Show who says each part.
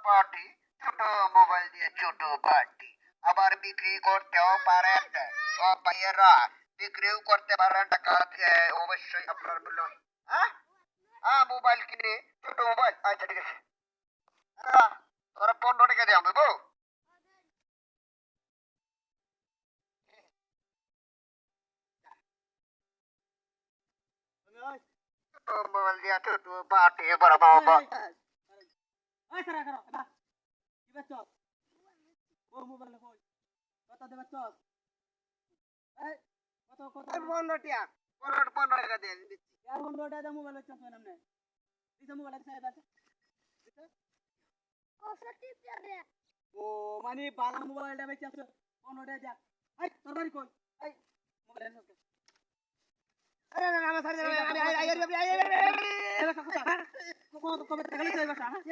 Speaker 1: Party, ছোট mobile দিয়ে ছোট পার্টি। আবার বিক্রি করতেও পারেন। ও ভাইয়েরা, বিক্রিও করতে পারেন, টাকা দিয়ে অবশ্যই আপনার মূল্য। হ্যাঁ, হ্যাঁ, মোবাইল কিনে ছোট মোবাইল। আচ্ছা ঠিক আছে। তোরা 15 টাকা দিয়ে বুঝবো। ছোট মোবাইল দিয়ে ছোট পার্টি, বড় বাবা।
Speaker 2: এই খারা খারা এবা কি বেচছ ও মোবাইল কই কত দেবে চল এই কত
Speaker 1: 15 টাকা, 15 টাকা দিয়ে দিচ্ছি।
Speaker 2: यार 15 টাকা মোবাইল বেচছ নামনে দিছে মোবাইল আছে এটা ও মানে বালা মোবাইলটা বেচছ 15 টাকা এই তোর বাড়ি কই এই মোবাইল আছে
Speaker 1: আরে না আমার সাথে আমি
Speaker 2: কবে টাকা লইছ এই বাসা হ্যাঁ